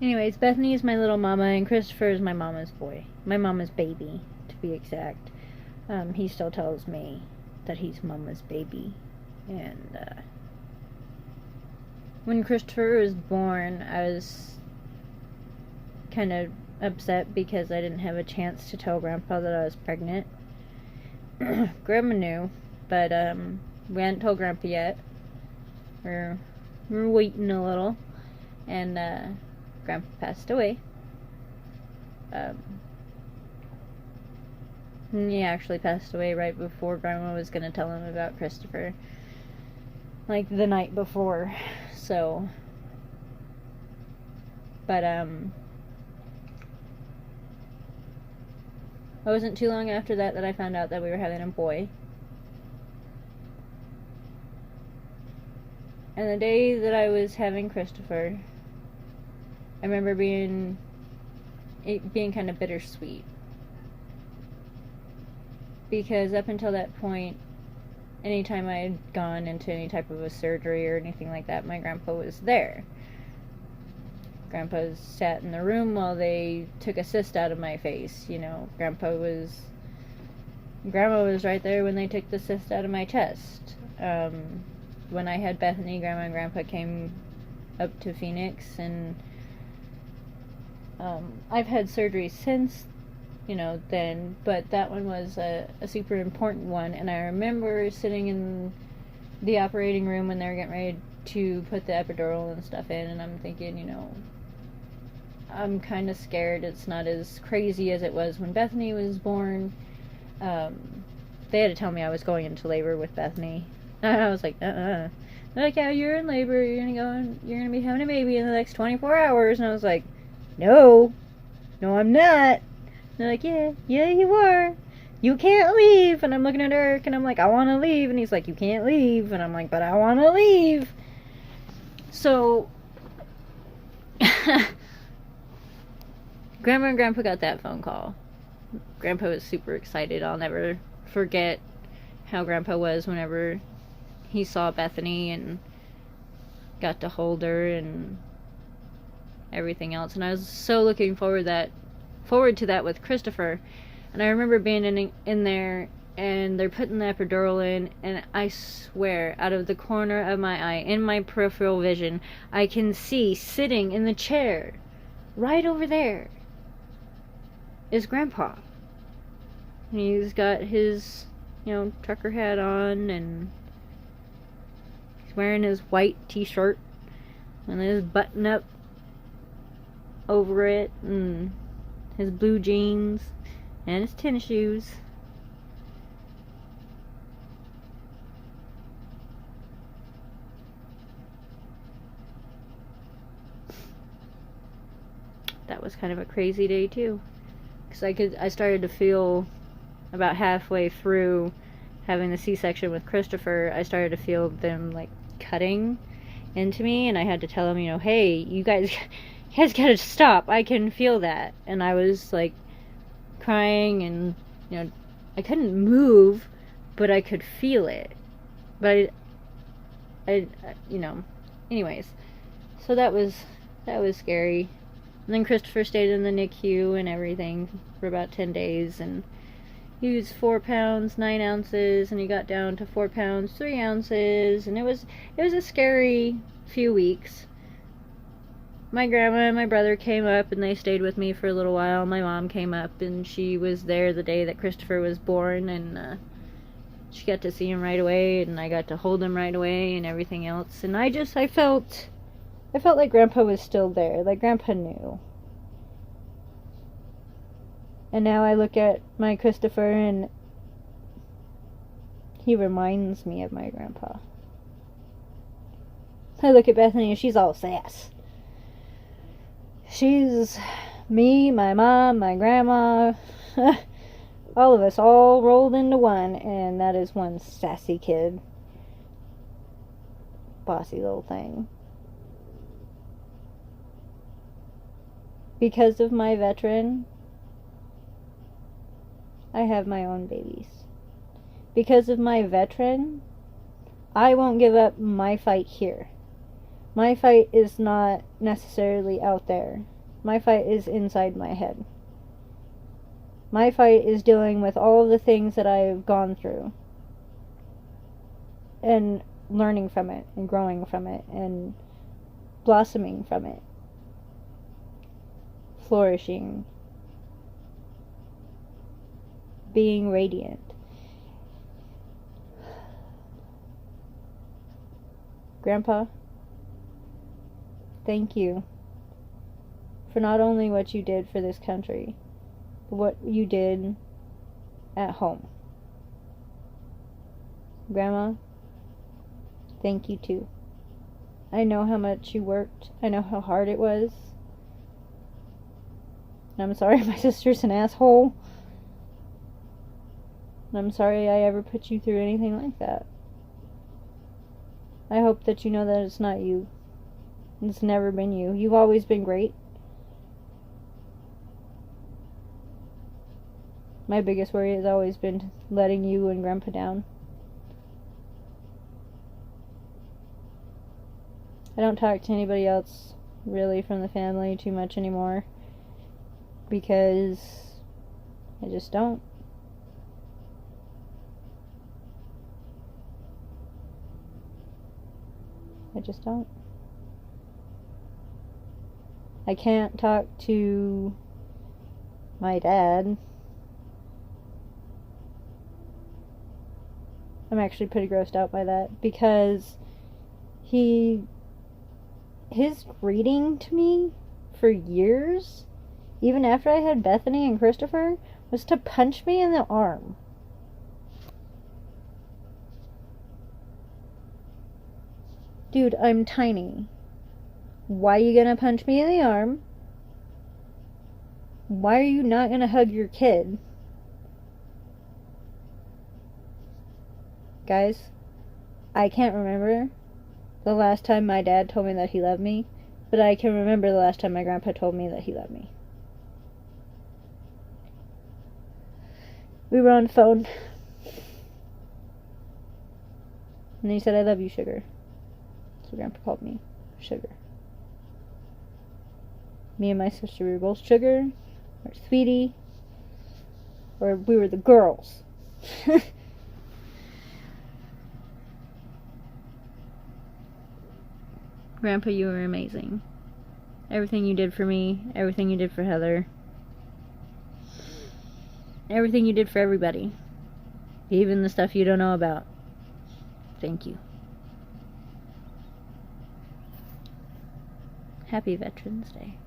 Anyways, Bethany is my little mama, and Christopher is my mama's boy. My mama's baby, to be exact. He still tells me that he's mama's baby. And when Christopher was born, I was kind of upset because I didn't have a chance to tell Grandpa that I was pregnant. Grandma knew, but we hadn't told Grandpa yet. We're waiting a little, and Grandpa passed away. He actually passed away right before Grandma was gonna tell him about Christopher, like the night before. So, but it wasn't too long after that I found out that we were having a boy. And the day that I was having Christopher, I remember it being kind of bittersweet. Because up until that point, anytime I had gone into any type of a surgery or anything like that, my grandpa was there. Grandpa sat in the room while they took a cyst out of my face. You know, Grandma was right there when they took the cyst out of my chest. When I had Bethany, Grandma and Grandpa came up to Phoenix, and I've had surgery since, then, but that one was a super important one. And I remember sitting in the operating room when they were getting ready to put the epidural and stuff in, and I'm thinking, I'm kind of scared it's not as crazy as it was when Bethany was born. They had to tell me I was going into labor with Bethany. And I was like, They're like, yeah, you're in labor, you're gonna be having a baby in the next 24 hours. And I was like, no, I'm not. And they're like, yeah, you are. You can't leave. And I'm looking at Eric, and I'm like, I want to leave. And he's like, you can't leave. And I'm like, but I want to leave. So, Grandma and Grandpa got that phone call. Grandpa was super excited. I'll never forget how Grandpa was whenever he saw Bethany and got to hold her and everything else. And I was so looking forward to that with Christopher. And I remember being in there, and they're putting the epidural in, and I swear, out of the corner of my eye, in my peripheral vision, I can see sitting in the chair right over there is Grandpa. And he's got his, trucker hat on, and he's wearing his white t-shirt and his button up over it, and his blue jeans and his tennis shoes. That was kind of a crazy day too, because I started to feel, about halfway through having the C-section with Christopher, I started to feel them like cutting into me, and I had to tell them, hey, you guys gotta stop. I can feel that. And I was like crying, and I couldn't move, but I could feel it. But I anyways, so that was scary. And then Christopher stayed in the NICU and everything for about 10 days, and he was 4 pounds 9 ounces, and he got down to 4 pounds 3 ounces, and it was a scary few weeks. My grandma and my brother came up, and they stayed with me for a little while. My mom came up, and she was there the day that Christopher was born, and she got to see him right away, and I got to hold him right away and everything else. And I felt like Grandpa was still there, like Grandpa knew. And now I look at my Christopher, and he reminds me of my grandpa. I look at Bethany, and she's all sass. She's me, my mom, my grandma, all of us all rolled into one, and that is one sassy kid. Bossy little thing. Because of my veteran, I have my own babies. Because of my veteran, I won't give up my fight here. My fight is not necessarily out there. My fight is inside my head. My fight is dealing with all of the things that I've gone through and learning from it and growing from it and blossoming from it, flourishing, being radiant. Grandpa, thank you for not only what you did for this country, but what you did at home. Grandma, thank you too. I know how much you worked. I know how hard it was. I'm sorry my sister's an asshole. I'm sorry I ever put you through anything like that. I hope that you know that it's not you. It's never been you. You've always been great. My biggest worry has always been letting you and Grandpa down. I don't talk to anybody else really from the family too much anymore because I just don't. I just don't. I can't talk to my dad. I'm actually pretty grossed out by that because his greeting to me for years, even after I had Bethany and Christopher, was to punch me in the arm. Dude, I'm tiny. Why are you gonna punch me in the arm? Why are you not gonna hug your kid? Guys, I can't remember the last time my dad told me that he loved me, but I can remember the last time my grandpa told me that he loved me. We were on the phone, and he said, "I love you, sugar." So Grandpa called me Sugar. Me and my sister, we were both Sugar, or Sweetie, or we were the girls. Grandpa, you were amazing. Everything you did for me, everything you did for Heather, everything you did for everybody, even the stuff you don't know about. Thank you. Happy Veterans Day.